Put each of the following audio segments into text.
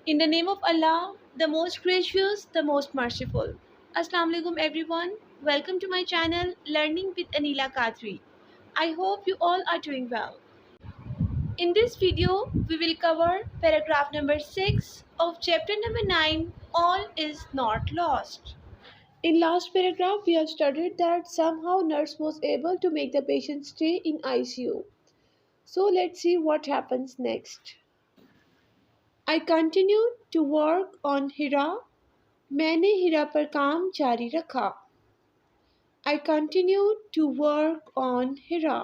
In the name of Allah, the most gracious, the most merciful. Assalamu alaikum everyone. Welcome to my channel Learning with Anila Kadri. I hope you all are doing well. In this video, we will cover paragraph number 6 of chapter number 9, All is Not Lost. In last paragraph, we have studied that somehow nurse was able to make the patient stay in ICU. So let's see what happens next. I continued to work on Hira. मैंने हीरा पर काम जारी रखा. I continued to work on Hira.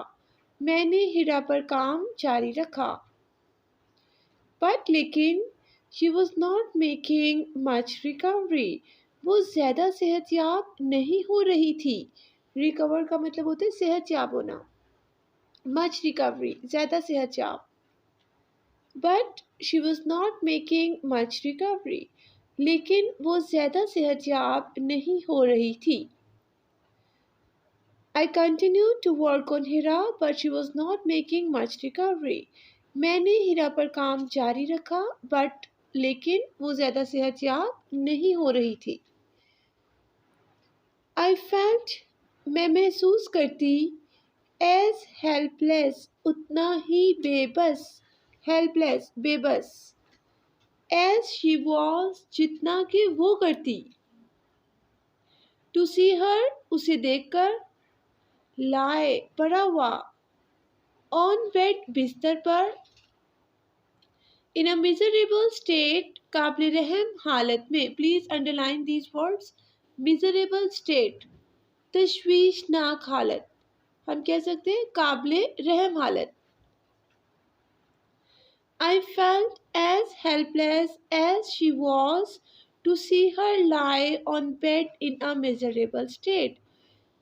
मैंने हीरा पर काम जारी रखा. But लेकिन she was not making much recovery. वो ज़्यादा सेहतयाब नहीं हो रही थी. Recover का मतलब होता है सेहतयाब होना. Much recovery, ज़्यादा सेहतयाब. But she was not making much recovery. लेकिन वो ज़्यादा सेहतयाब नहीं हो रही थी. I continued to work on Hira, but she was not making much recovery. मैंने हीरा पर काम जारी रखा, but लेकिन वो ज़्यादा सेहतयाब नहीं हो रही थी. I felt मैं महसूस करती as helpless उतना ही बेबस helpless बेबस as she was जितना कि वो करती. To see her उसे देखकर lie पड़ा हुआ on bed बिस्तर पर in a miserable state काबिल रहम हालत में. Please underline these words. Miserable state तशवीशनाक हालत. हम कह सकते हैं काबिल रहम हालत. I felt as helpless as she was to see her lie on bed in a miserable state.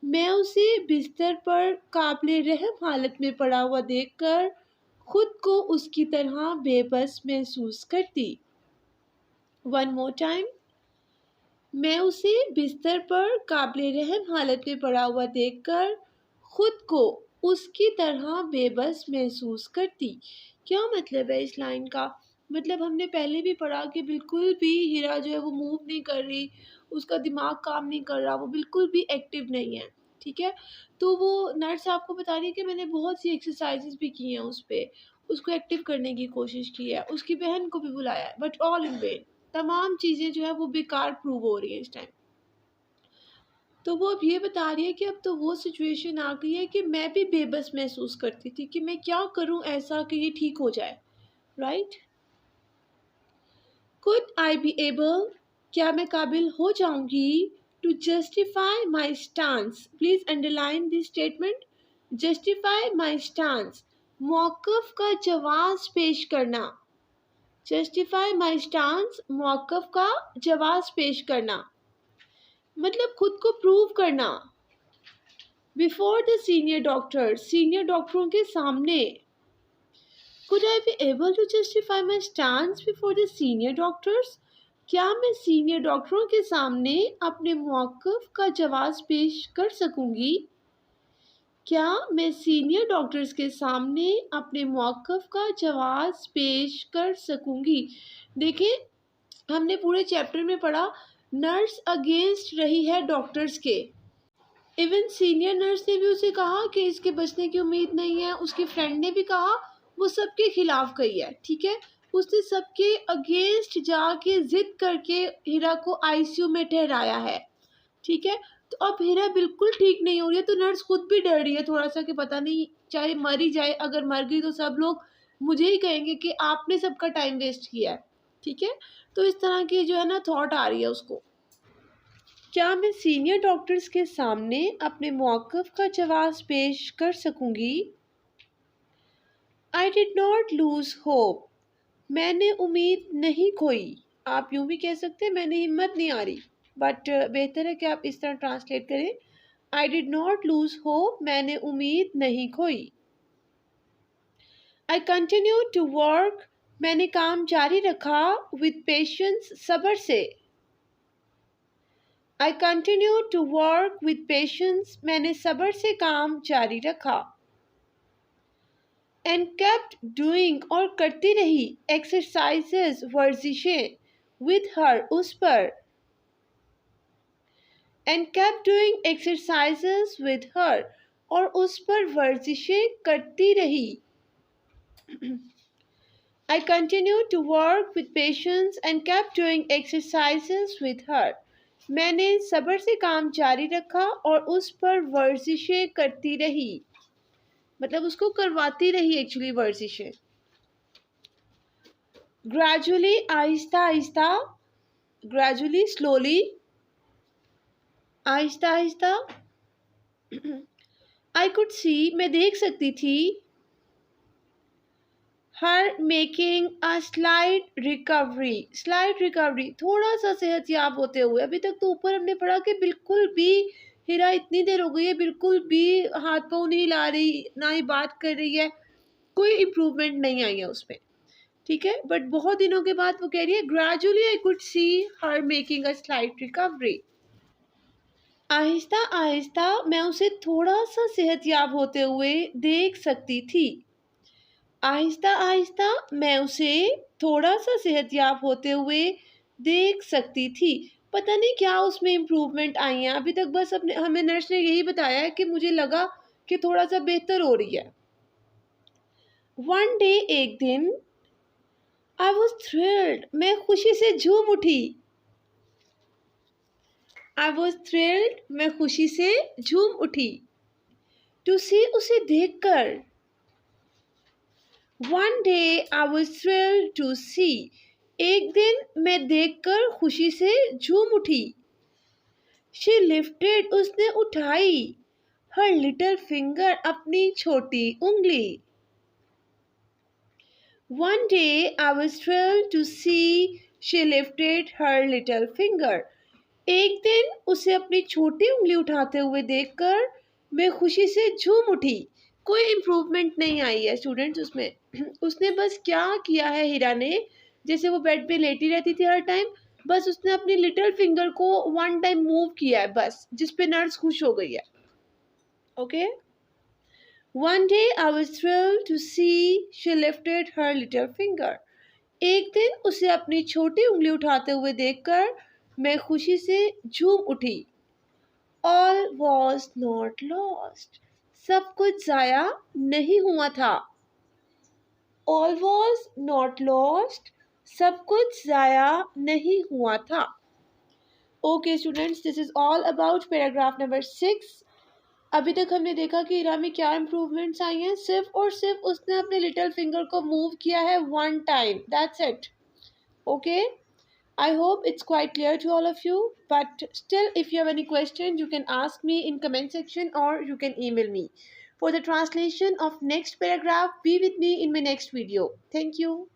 मैं उसे बिस्तर पर काबिल रहम हालत में पड़ा हुआ देखकर खुद को उसकी तरह बेबस महसूस करती. One more time. मैं उसे बिस्तर पर काबिल रहम हालत में पड़ा हुआ देखकर खुद को उसकी तरह बेबस महसूस करती. क्या मतलब है इस लाइन का? मतलब हमने पहले भी पढ़ा कि बिल्कुल भी हीरा जो है वो मूव नहीं कर रही, उसका दिमाग काम नहीं कर रहा, वो बिल्कुल भी एक्टिव नहीं है. ठीक है, तो वो नर्स आपको बता रही है कि मैंने बहुत सी एक्सरसाइजेस भी की हैं उस पर, उसको एक्टिव करने की कोशिश की है, उसकी बहन को भी बुलाया है, बट ऑल इन वेन. तमाम चीज़ें जो है वो बेकार प्रूव हो रही हैं इस टाइम. तो वो अब ये बता रही है कि अब तो वो सिचुएशन आ गई है कि मैं भी बेबस महसूस करती थी कि मैं क्या करूं ऐसा कि ये ठीक हो जाए. Right. Could I be able क्या मैं काबिल हो जाऊंगी to justify my stance. Please underline this statement. Justify my stance मौक़िफ़ का जवाब पेश करना. जस्टिफाई माई स्टांस मौक़िफ़ का जवाब पेश करना मतलब खुद को प्रूव करना. Before the senior doctor senior डॉक्टरों के सामने. Could I be able to justify my stance before the senior doctors क्या मैं सीनियर डॉक्टरों के सामने अपने मौक़िफ़ का जवाब पेश कर सकूंगी. क्या मैं सीनियर डॉक्टर्स के सामने अपने मौक़िफ़ का जवाब पेश कर सकूंगी. देखिए हमने पूरे चैप्टर में पढ़ा नर्स अगेंस्ट रही है डॉक्टर्स के. इवन सीनियर नर्स ने भी उसे कहा कि इसके बचने की उम्मीद नहीं है. उसके फ्रेंड ने भी कहा, वो सबके खिलाफ गई है. ठीक है, उसने सबके अगेंस्ट जाके जिद करके हीरा को आईसीयू में ठहराया है. ठीक है, तो अब हीरा बिल्कुल ठीक नहीं हो रही है, तो नर्स खुद भी डर रही है थोड़ा सा कि पता नहीं चाहे मर ही जाए, अगर मर गई तो सब लोग मुझे ही कहेंगे कि आपने सबका टाइम वेस्ट किया है. ठीक है, तो इस तरह की जो है ना थॉट आ रही है उसको. क्या मैं सीनियर डॉक्टर्स के सामने अपने मौक़िफ़ का जवाब पेश कर सकूंगी. I did not lose hope मैंने उम्मीद नहीं खोई. आप यूँ भी कह सकते हैं मैंने हिम्मत नहीं आ रही, बट बेहतर है कि आप इस तरह ट्रांसलेट करें. आई डिड नॉट लूज़ होप मैंने उम्मीद नहीं खोई. आई कंटिन्यू टू वर्क मैंने काम जारी रखा विद पेशेंस सब्र से. I continued to work with patience मैंने सब्र से काम जारी रखा. एंड केप्ट डूइंग और करती रही एक्सरसाइजेस वर्जिशें विद हर उस पर and kept doing exercises with her और उस पर वर्जिशें करती रही I continued to work with patience and kept doing exercises with her. मैंने सब्र से काम जारी रखा और उस पर वर्जिशें करती रही मतलब उसको करवाती रही actually वर्जिशें gradually Aahista Aahista gradually slowly Aahista Aahista I could see मैं देख सकती थी हर मेकिंग अ स्लाइड रिकवरी थोड़ा सा सेहतयाब होते हुए अभी तक तो ऊपर हमने पढ़ा कि बिल्कुल भी हीरा इतनी देर हो गई है बिल्कुल भी हाथ पाँव नहीं ला रही ना ही बात कर रही है कोई इम्प्रूवमेंट नहीं आई है उसमें ठीक है बट बहुत दिनों के बाद वो कह रही है gradually I could see her making a slight recovery Aahista Aahista मैं उसे थोड़ा सा सेहतयाब होते हुए देख सकती थी आहिस्ता आहिस्ता मैं उसे थोड़ा सा सेहतयाब होते हुए देख सकती थी पता नहीं क्या उसमें इम्प्रूवमेंट आई है अभी तक बस अपने हमें नर्स ने यही बताया है कि मुझे लगा कि थोड़ा सा बेहतर हो रही है वन डे एक दिन आई वॉज थ्रिल्ड मैं खुशी से झूम उठी आई वॉज थ्रिल्ड मैं खुशी से झूम उठी टू सी उसे देखकर One day I was thrilled to see. एक दिन मैं देखकर खुशी से झूम उठी She lifted उसने उठाई Her little finger अपनी छोटी उंगली One day I was thrilled to see she lifted her little finger. एक दिन उसे अपनी छोटी उंगली उठाते हुए देखकर मैं खुशी से झूम उठी कोई इम्प्रूवमेंट नहीं आई है स्टूडेंट्स उसमें उसने बस क्या किया है हीरा ने जैसे वो बेड पे लेटी रहती थी हर टाइम बस उसने अपनी लिटिल फिंगर को वन टाइम मूव किया है बस जिस पे नर्स खुश हो गई है okay one day I was thrilled to see she lifted her little finger एक दिन उसे अपनी छोटी उंगली उठाते हुए देखकर मैं खुशी से झूम उठी ऑल वॉज नॉट लॉस्ट सब कुछ जाया नहीं हुआ था ऑल वॉज नॉट लॉस्ट सब कुछ जाया नहीं हुआ था okay students this is all about paragraph number 6 अभी तक हमने देखा कि हीरा में क्या इम्प्रूवमेंट्स आई हैं सिर्फ और सिर्फ उसने अपने लिटिल फिंगर को मूव किया है one time that's it okay I hope it's quite clear to all of you, but still if you have any questions, you can ask me in comment section or you can email me. For the translation of next paragraph, be with me in my next video. Thank you.